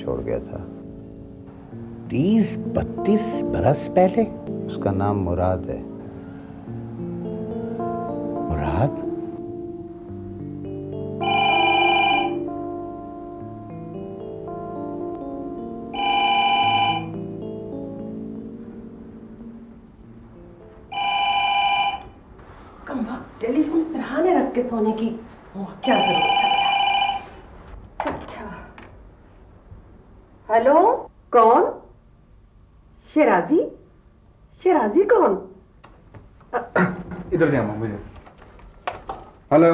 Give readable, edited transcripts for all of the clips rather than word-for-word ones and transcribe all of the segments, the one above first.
छोड़ गया था 30-32 बरस पहले। उसका नाम मुराद है। मुराद? कम वक्त टेलीफोन सिरहाने रख के सोने की क्या जरूरत है? अच्छा, हेलो, कौन? शेराजी? शेराजी कौन? इधर जाओ मुझे। हेलो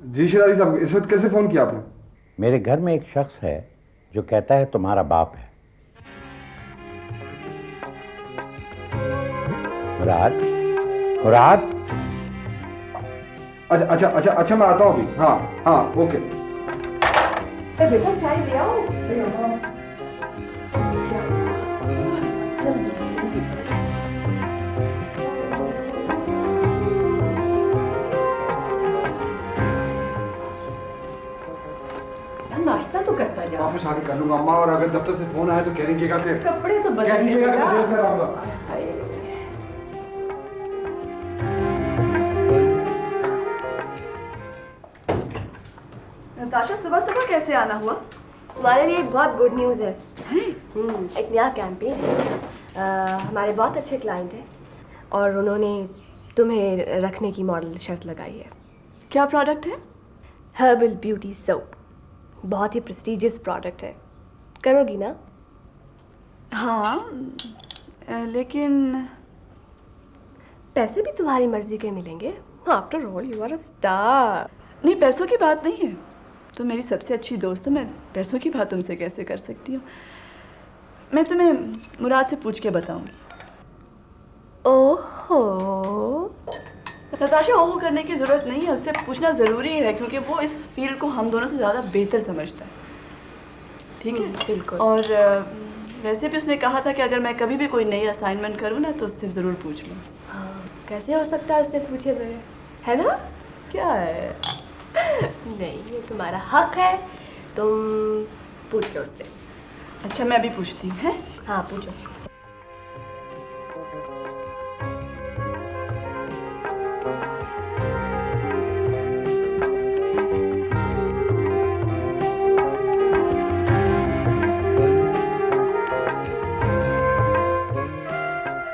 जी शिराजी साहब, इस वक्त कैसे फोन किया आपने? मेरे घर में एक शख्स है जो कहता है तुम्हारा बाप है। मुराद? मुराद? अच्छा मैं आता हूँ अभी। हाँ ओके। बेटा चाय ले आओ। नाश्ता तो करता जा। वापस आके कर लूंगा अम्मा, और अगर दफ्तर से फोन आया तो कह दीजिएगा कि कपड़े तो कह बदल दीजिएगा कि देर से आऊंगा। नताशा, सुबह सुबह कैसे आना हुआ? तुम्हारे लिए एक बहुत गुड न्यूज़ है। एक नया कैंपेन है। हमारे बहुत अच्छे क्लाइंट हैं और उन्होंने तुम्हें रखने की मॉडल शर्त लगाई है। क्या प्रोडक्ट है? हर्बल ब्यूटी सोप, बहुत ही प्रेस्टिजियस प्रोडक्ट है। करोगी ना? हाँ, लेकिन पैसे भी तुम्हारी मर्जी के मिलेंगे। After all you are a star. नहीं, पैसों की बात नहीं है। तुम मेरी सबसे अच्छी दोस्त हो, मैं पैसों की बात तुमसे कैसे कर सकती हूँ? मैं तुम्हें मुराद से पूछ के बताऊंगी। ओहो, नताशा, ओहो करने की ज़रूरत नहीं है, उससे पूछना ज़रूरी है क्योंकि वो इस फील्ड को हम दोनों से ज़्यादा बेहतर समझता है। ठीक है? बिल्कुल। और वैसे भी उसने कहा था कि अगर मैं कभी भी कोई नई असाइनमेंट करूँ ना तो उससे ज़रूर पूछ लूँ। हाँ, कैसे हो सकता है उससे पूछे बगैर, है ना? क्या है? नहीं, ये तुम्हारा हक है, तुम पूछ लो उससे। अच्छा, मैं अभी पूछती हूँ। है? हाँ, पूछो।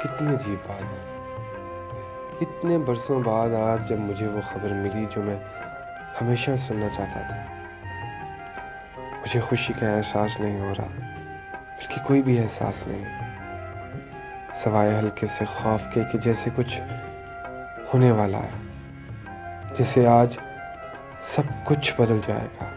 कितनी अजीब बात है, इतने बरसों बाद आज जब मुझे वो खबर मिली जो मैं हमेशा सुनना चाहता था, मुझे खुशी का एहसास नहीं हो रहा, बल्कि कोई भी एहसास नहीं, सवाए हल्के से खौफ के कि जैसे कुछ होने वाला है, जैसे आज सब कुछ बदल जाएगा।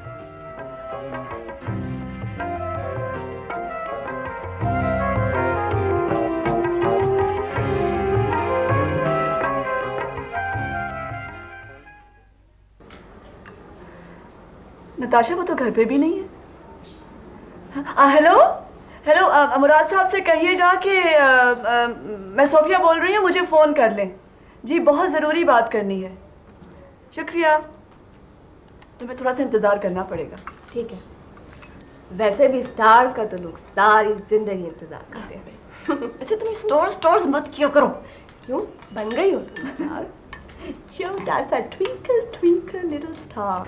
नताशा, वो तो घर पे भी नहीं है। हेलो हेलो, मुराद साहब से कहिएगा कि मैं सोफिया बोल रही हूँ, मुझे फ़ोन कर लें। जी, बहुत ज़रूरी बात करनी है। शुक्रिया। तुम्हें थोड़ा सा इंतज़ार करना पड़ेगा। ठीक है। वैसे भी स्टार्स का तो लोग सारी जिंदगी इंतजार करते हैं। वैसे तुम स्टोर्स मत किया करो। क्यों? बन गई हो तुम star. Show that's a twinkle twinkle little star.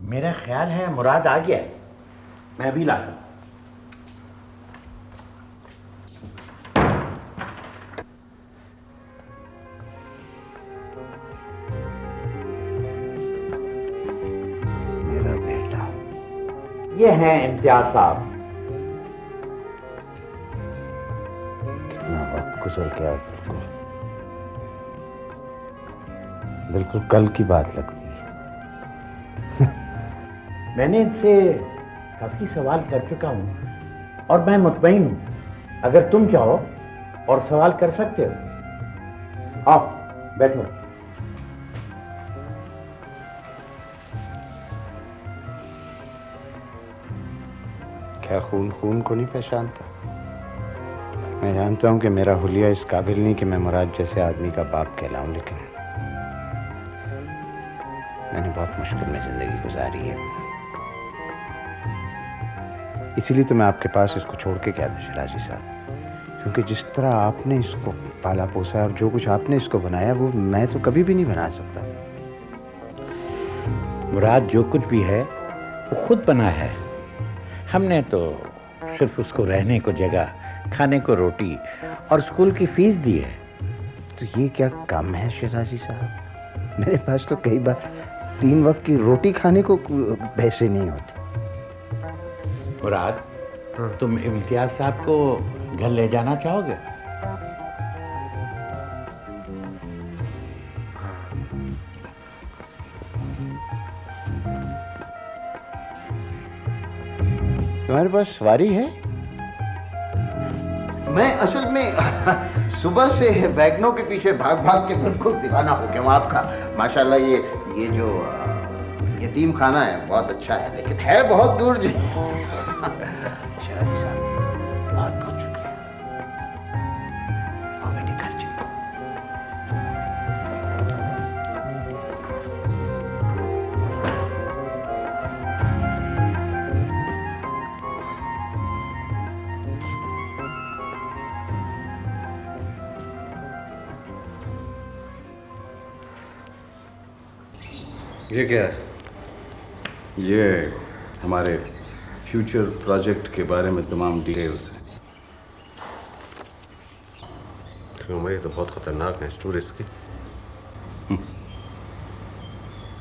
मेरा ख्याल है मुराद आ गया है, मैं अभी लाता हूं। मेरा बेटा, ये हैं इम्तियाज साहब। कितना वक्त गुजर गया, बिल्कुल कल की बात लगती है। मैंने इनसे काफी सवाल कर चुका हूं और मैं मुतमईन हूं। अगर तुम चाहो और सवाल कर सकते हो। आओ बैठो। क्या खून खून को नहीं पहचानता? मैं जानता हूं कि मेरा हुलिया इस काबिल नहीं कि मैं मुराद जैसे आदमी का बाप कहलाऊं, लेकिन मैं बहुत मुश्किल में ज़िंदगी गुजारी है, इसीलिए तो मैं आपके पास इसको छोड़ के क्या था शिराजी साहब, क्योंकि जिस तरह आपने इसको पाला पोसा और जो कुछ आपने इसको बनाया वो मैं तो कभी भी नहीं बना सकता था। मुराद जो कुछ भी है वो खुद बना है, हमने तो सिर्फ उसको रहने को जगह, खाने को रोटी और स्कूल की फीस दी है। तो ये क्या कम है शिराजी साहब? मेरे पास तो कई बार 3 वक्त की रोटी खाने को पैसे नहीं होते। मुराद, तुम इम्तियाज साहब को घर ले जाना चाहोगे? तुम्हारे पास सवारी है? मैं असल में सुबह से वैगनों के पीछे भाग भाग के बिल्कुल दीवाना हो गया हूँ आपका। माशाल्लाह ये जो यतीम खाना है बहुत अच्छा है, लेकिन है बहुत दूर जी। शिराजी साहब बहुत बहुत शुक्रिया, और मैंने घर चलता हूँ। ये क्या है? ये हमारे फ्यूचर प्रोजेक्ट के बारे में तमाम डिटेल्स हैं। उमर, ये तो बहुत खतरनाक है, टू रिस्की।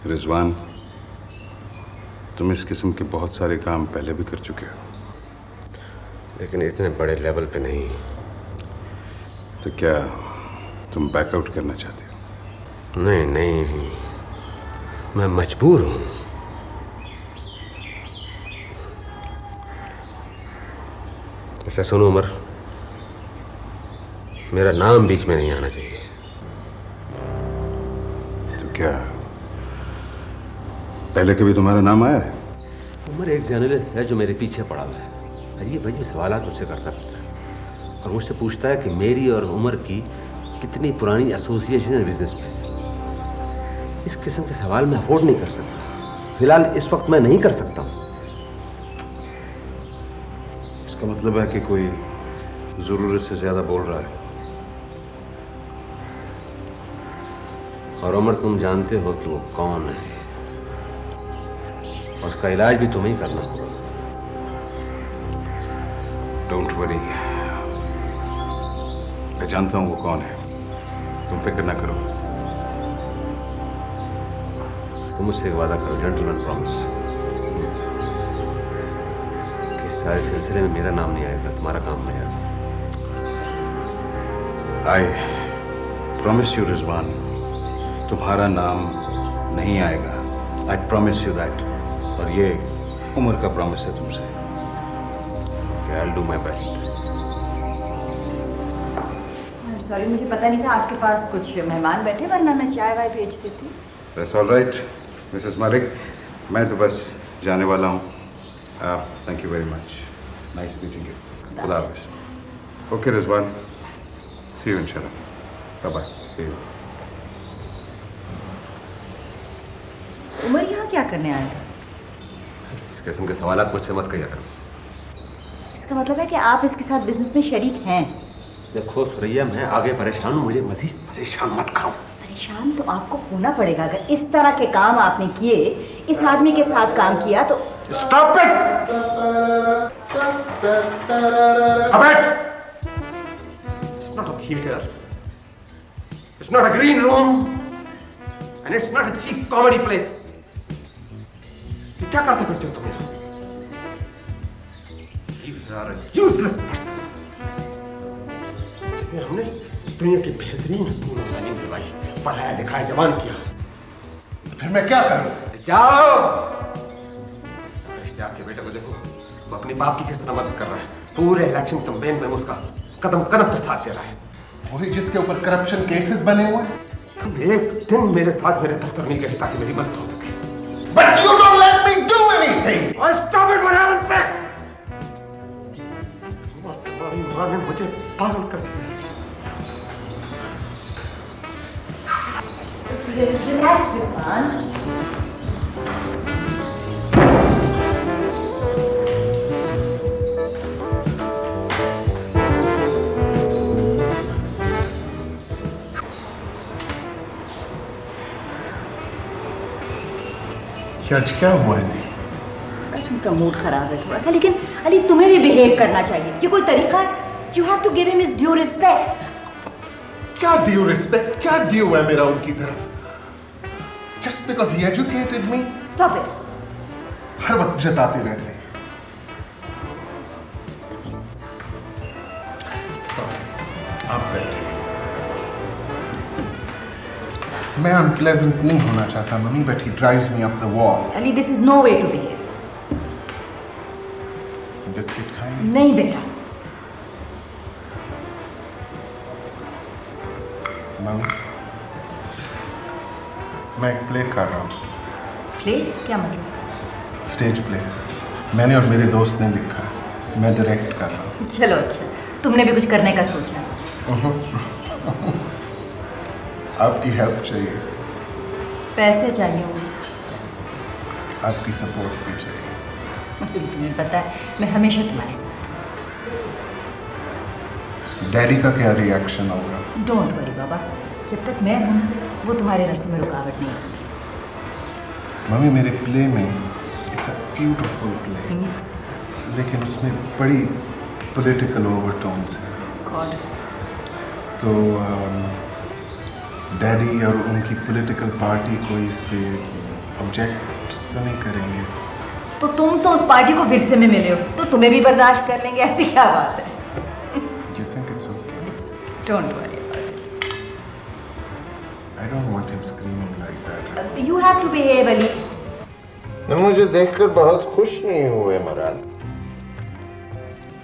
रिजवान, तुम इस किस्म के बहुत सारे काम पहले भी कर चुके हो, लेकिन इतने बड़े लेवल पे नहीं। तो क्या तुम बैकआउट करना चाहते हो? नहीं नहीं, मैं मजबूर हूँ। ऐसा सुनो उमर, मेरा नाम बीच में नहीं आना चाहिए। तो क्या पहले कभी तुम्हारा नाम आया है? उमर एक जर्नलिस्ट है जो मेरे पीछे पड़ा हुआ है, अजीब अजीब सवाल मुझसे करता रहता है और मुझसे पूछता है कि मेरी और उमर की कितनी पुरानी एसोसिएशन है बिजनेस में। इस किस्म के सवाल मैं अफोर्ड नहीं कर सकता, फिलहाल इस वक्त मैं नहीं कर सकता हूँ। इसका मतलब है कि कोई जरूरत से ज्यादा बोल रहा है। और उमर, तुम जानते हो कि वो कौन है और उसका इलाज भी तुम्हें ही करना होगा। डोंट वरी, मैं जानता हूं वो कौन है, तुम फिक्र ना करो। तुम मुझसे एक वादा करो, जेंटलमैन प्रॉमिस, कि इस सारे सिलसिले में मेरा नाम नहीं आएगा, तुम्हारा काम नहीं आएगा। आई प्रॉमिस यू रिजवान, तुम्हारा नाम नहीं आएगा। I promise you that. और ये उम्र का प्रॉमिस है तुमसे। I will do my best. Sorry, मुझे पता नहीं था आपके पास कुछ मेहमान बैठे, वरना मैं चाय वाय भेज देती। That's all right Mrs Malik, मैं तो बस जाने वाला हूँ। Thank you very much, nice meeting you. खुदा हाफिज़। ओके रिजवान, सी यू इंशाल्लाह, bye bye. See you. Umar यहाँ क्या करने आया था? इस किस्म के सवाल मुझसे मत किया करो। इसका मतलब है कि आप इसके साथ बिजनेस में शरीक हैं। देखो सुरैया, मैं आगे परेशान हूँ, मुझे मजीद परेशान मत करो। परेशान तो आपको होना पड़ेगा। अगर इस तरह के काम आपने किए, इस आदमी के साथ काम किया तो stop it! It's not a theater. It's not a green room. And it's not a cheap comedy place. क्या करते फिरते हो तुम यहाँ? You are a useless person. इसे हमने दुनिया के बेहतरीन स्कूल में तालीम दिलाई, पढ़ाया लिखाया, जवान किया। तो फिर मैं क्या करूं? जाओ! इश्तियाक के बेटे को देखो, वो अपने बाप की किस तरह मदद कर रहा है। पूरे इलेक्शन कैंपेन में उसका कदम कदम पे साथ दे रहा है। वही जिसके ऊपर करप्शन केसेस बने हुए हैं। तुम एक दिन मेरे साथ मेरे दफ्तर में गए ताकि मेरी मदद हो सके। But you don't let me do anything. और stop it for heaven's sake! तुम्हारी माँ ने मुझे पागल कर दिया। रिलैक्स रिजवान, कि आज क्या हुआ इन्हें? बस उनका मूड खराब है थोड़ा सा, लेकिन अली तुम्हें भी बिहेव करना चाहिए। ये कोई तरीका है? You have to give him his due respect. क्या ड्यू रिस्पेक्ट, क्या ड्यू है मेरा उनकी तरफ? Just because he educated me. Stop it. हर वक्त जताते रहते हैं। Sorry, आप बैठिए। मैं अनप्लेजेंट नहीं होना चाहता mummy, but he drives me up the wall. Ali this is no way to behave. Biscuit खाएंगे? नहीं बेटा। मम्मी, मैं एक प्ले कर रहा हूँ। प्ले? क्या मतलब? Stage play. मैंने और मेरे दोस्त ने लिखा है, मैं डायरेक्ट कर रहा हूँ। चलो अच्छा, तुमने भी कुछ करने का सोचा? आपकी हेल्प चाहिए। पैसे चाहिए होंगे। आपकी सपोर्ट भी चाहिए। तुम्हें पता है मैं हमेशा तुम्हारे साथ। डैडी का क्या रिएक्शन होगा? डोंट वरी बाबा, जब तक मैं हूँ ना, वो तुम्हारे रास्ते में रुकावट नहीं होगी। मम्मी, मेरे प्ले में इट्स अ ब्यूटीफुल प्ले, लेकिन उसमें बड़ी पॉलिटिकल ओवरटोन्स हैं। गॉड। तो डैडी और उनकी पॉलिटिकल पार्टी को इस पे ऑब्जेक्ट तो नहीं करेंगे? तो तुम तो उस पार्टी को विरसे में मिले हो, तो तुम्हें भी बर्दाश्त कर लेंगे, ऐसी क्या बात है? You think it's okay? Don't worry. I don't want him screaming like that. You have to behave Ali. मुझे देखकर बहुत खुश नहीं हुए मुराद,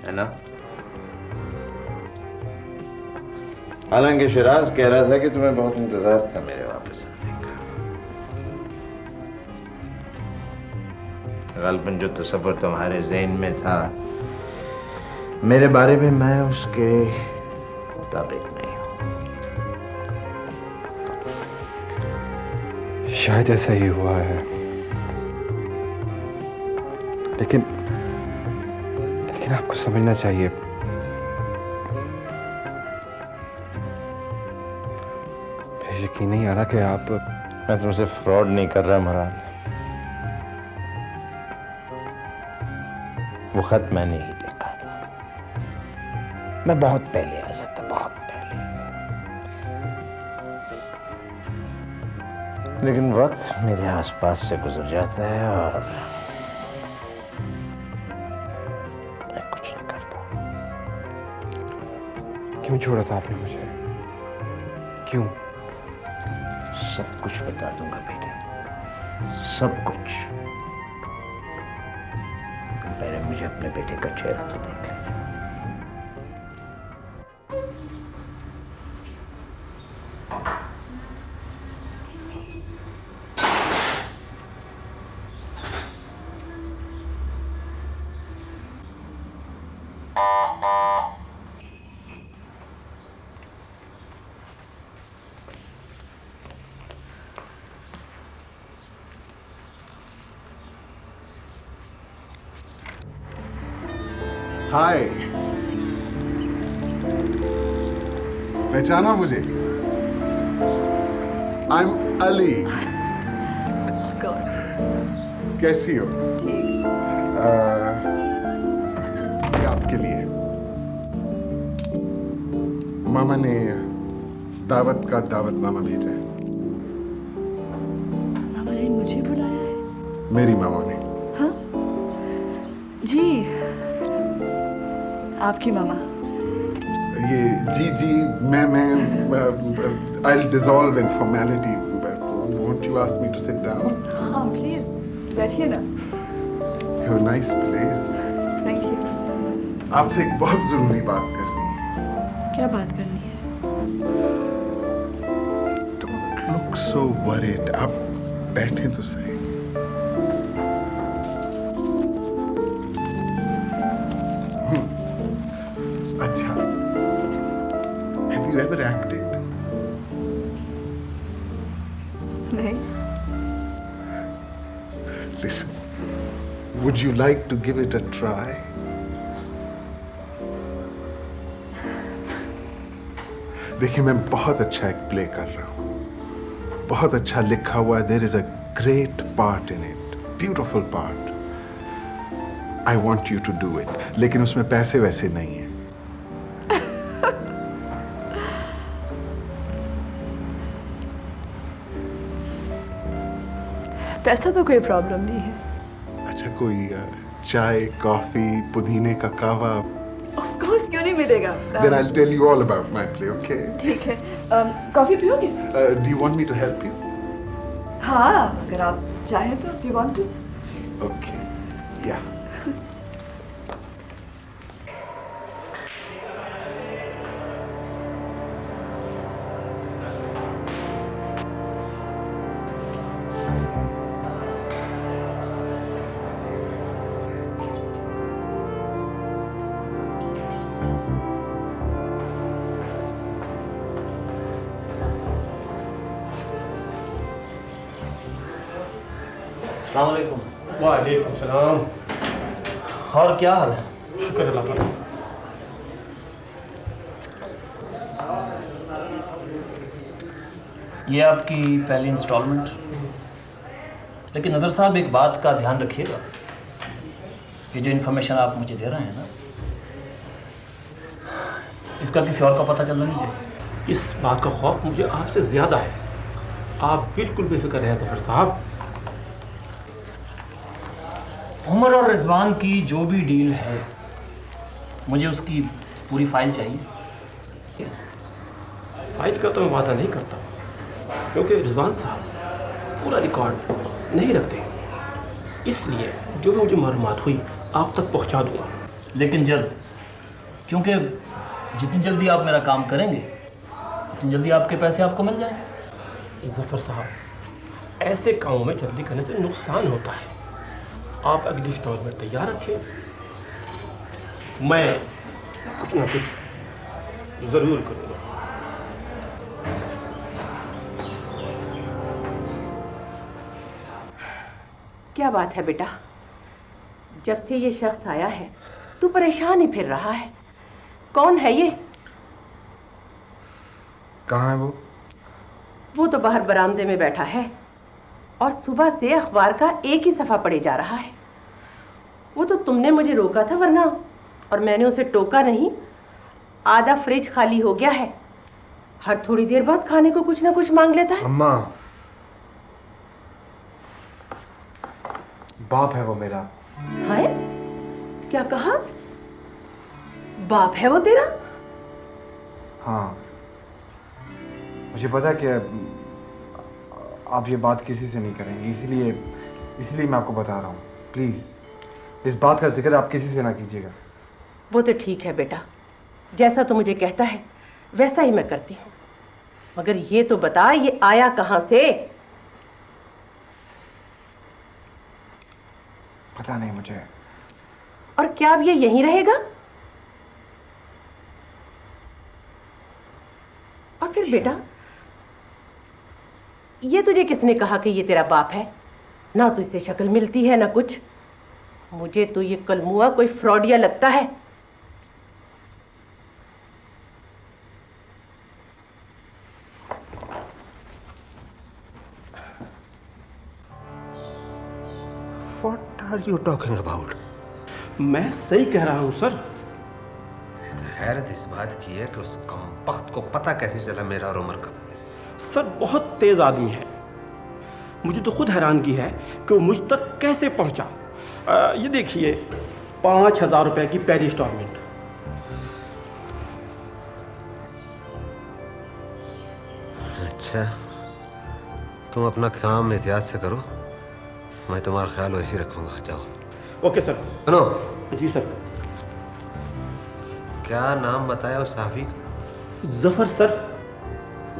है ना? हालांकि शिराज कह रहा था कि तुम्हें बहुत इंतजार था मेरे वापस आने का। गल्बन जो तसव्वुर तुम्हारे ज़हन में था मेरे बारे में, मैं उसके मुताबिक नहीं हूँ। शायद ऐसा ही हुआ है, लेकिन आपको समझना चाहिए, मुझे यकीन नहीं आ रहा कि आप। मैं तुमसे फ्रॉड नहीं कर रहा मुराद। वो खत मैंने ही लिखा था। मैं बहुत पहले आ जाता, बहुत पहले, लेकिन वक्त मेरे आसपास से गुजर जाता है और मैं कुछ नहीं करता। क्यों छोड़ा था आपने मुझे? क्यों? सब कुछ बता दूंगा बेटे, सब कुछ। पहले मुझे अपने बेटे का चेहरा तो देखा। हाय, पहचाना मुझे? I am Ali. कैसी हो? ये आपके लिए। मामा ने दावतनामा भेजा है। मामा ने मुझे बुलाया है? मेरी मामा ने। हाँ जी, आपकी मामा। ये जी मैं I'll dissolve in formality, but won't you ask me to sit down? हाँ प्लीज बैठिए ना। Your nice place. Thank you. आपसे एक बहुत जरूरी बात करनी है। क्या बात करनी है? Don't look so worried. आप बैठे तो सही। अच्छा, have you ever acted? नहीं। Listen, would you like to give it a try? देखिए, मैं बहुत अच्छा एक प्ले कर रहा हूँ, बहुत अच्छा लिखा हुआ है। There is a great part in it. Beautiful part. I want you to do it. लेकिन उसमें पैसे वैसे नहीं है. पैसा तो कोई प्रॉब्लम नहीं है. अच्छा, कोई चाय, कॉफी, पुदीने का कहवा. ऑफ कोर्स, क्यों नहीं मिलेगा. Then I'll tell you all about my play, okay? ठीक है. कॉफी पियोगे? Do you want me to help you? हाँ, अगर आप चाहें तो. if you want to. Okay. Yeah. अस्सलामुअलैकुम। वालेकुम सलाम। और क्या हाल है? शुक्र अल्लाह का। ये आपकी पहली इंस्टॉलमेंट। लेकिन नज़र साहब, एक बात का ध्यान रखिएगा, ये जो इन्फॉर्मेशन आप मुझे दे रहे हैं ना, इसका किसी और का पता चलना नहीं चाहिए। इस बात का खौफ मुझे आपसे ज़्यादा है। आप बिल्कुल बेफिक्र रहें ज़फ़र साहब। उमर और रिजवान की जो भी डील है, मुझे उसकी पूरी फाइल चाहिए। फाइल का तो मैं वादा नहीं करता, क्योंकि रिजवान साहब पूरा रिकॉर्ड नहीं रखते। इसलिए जो भी मुझे मालूमात हुई आप तक पहुंचा दूंगा। लेकिन जल्द, क्योंकि जितनी जल्दी आप मेरा काम करेंगे उतनी जल्दी आपके पैसे आपको मिल जाएंगे। ज़फ़र साहब, ऐसे कामों में जल्दी करने से नुकसान होता है। आप अगली इंस्टॉलमेंट तैयार रखें, मैं कुछ ना कुछ ज़रूर करूँगा। क्या बात है बेटा, जब से ये शख्स आया है तू परेशान ही फिर रहा है। कौन है ये? कहाँ है वो तो बाहर बरामदे में बैठा है और सुबह से अखबार का एक ही सफ़ा पढ़े जा रहा है। वो तो तुमने मुझे रोका था, वरना, और मैंने उसे टोका नहीं। आधा फ्रिज खाली हो गया है, हर थोड़ी देर बाद खाने को कुछ ना कुछ मांग लेता है। अम्मा, बाप है वो मेरा। है? क्या कहा? बाप है वो तेरा? हाँ, मुझे पता है कि आप ये बात किसी से नहीं करेंगे, इसलिए मैं आपको बता रहा हूँ। प्लीज़ इस बात का जिक्र आप किसी से ना कीजिएगा। वो तो ठीक है बेटा, जैसा तू मुझे कहता है वैसा ही मैं करती हूँ। मगर ये तो बता, ये आया कहाँ से? पता नहीं मुझे। और क्या अब ये यहीं रहेगा? और फिर बेटा, ये तुझे किसने कहा कि ये तेरा बाप है? ना तुझसे शक्ल मिलती है ना कुछ। मुझे तो ये कलमुआ कोई फ्रॉडिया लगता है। What are you talking about? मैं सही कह रहा हूँ सर। तो हैरत इस बात की है कि उस कमबख्त को पता कैसे चला मेरा और उमर का। सर बहुत तेज आदमी है, मुझे तो खुद हैरानगी है कि वो मुझ तक कैसे पहुंचा। ये देखिए, 5,000 रुपए की पहली इंस्टॉलमेंट। अच्छा, तुम अपना काम एहतियात से करो, मैं तुम्हारा ख्याल वैसे ही रखूंगा। जाओ। Okay sir. सुनो। जी सर। क्या नाम बताया उस साहबी का? ज़फ़र सर।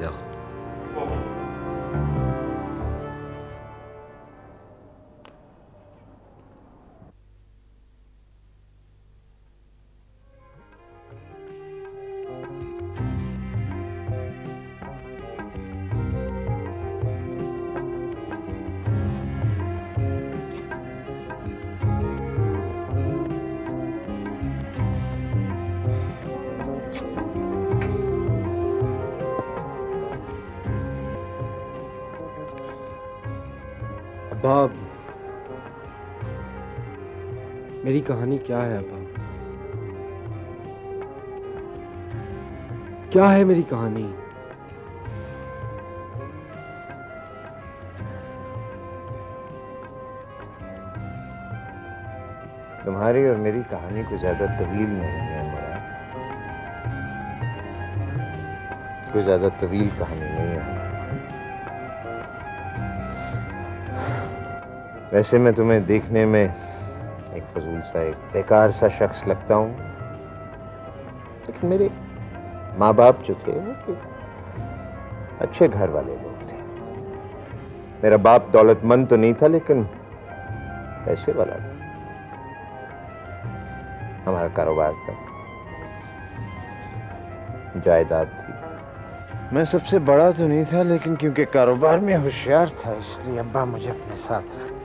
जाओ। मेरी कहानी क्या है अब्बा? क्या है मेरी कहानी? तुम्हारी और मेरी कहानी कोई ज्यादा तवील नहीं है मुराद, कोई ज्यादा तवील कहानी नहीं है। वैसे मैं तुम्हें देखने में एक फजूल सा, एक बेकार सा शख्स लगता हूँ, लेकिन मेरे माँ बाप जो थे वो अच्छे घर वाले लोग थे। मेरा बाप दौलतमंद तो नहीं था, लेकिन पैसे वाला था। हमारा कारोबार था, जायदाद थी। मैं सबसे बड़ा तो नहीं था, लेकिन क्योंकि कारोबार में होशियार था, इसलिए अब्बा मुझे अपने साथ रखते थे।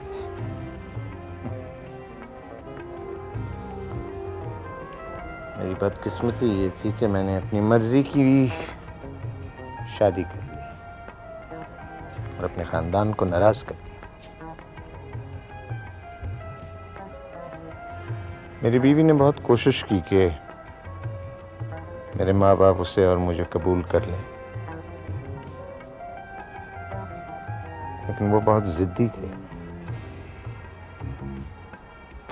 मेरी बदकिस्मती ये थी कि मैंने अपनी मर्जी की शादी कर ली और अपने खानदान को नाराज कर दिया। मेरी बीवी ने बहुत कोशिश की कि मेरे माँ बाप उसे और मुझे कबूल कर लें, लेकिन वो बहुत जिद्दी थे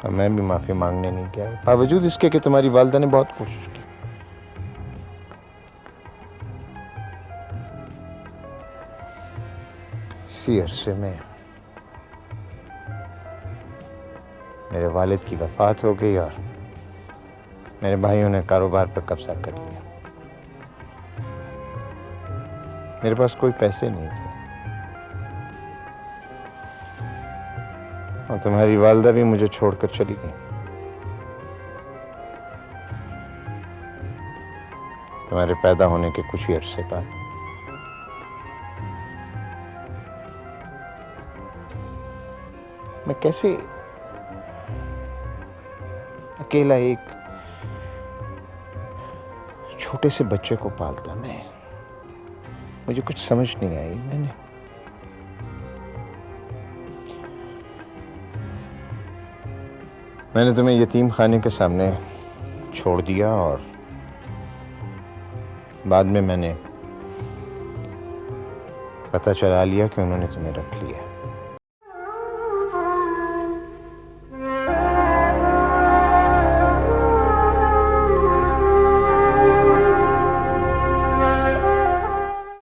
और मैं भी माफी मांगने नहीं गया, बावजूद इसके कि तुम्हारी वालिदा ने बहुत कोशिश की। इसी अरसे में मेरे वालिद की वफात हो गई और मेरे भाइयों ने कारोबार पर कब्जा कर लिया। मेरे पास कोई पैसे नहीं थे और तुम्हारी वालिदा भी मुझे छोड़कर चली गई। तुम्हारे पैदा होने के कुछ ही अरसे बाद मैं कैसे अकेला एक छोटे से बच्चे को पालता, मुझे कुछ समझ नहीं आई। मैंने तुम्हें यतीम खाने के सामने छोड़ दिया और बाद में मैंने पता चला लिया कि उन्होंने तुम्हें रख लिया।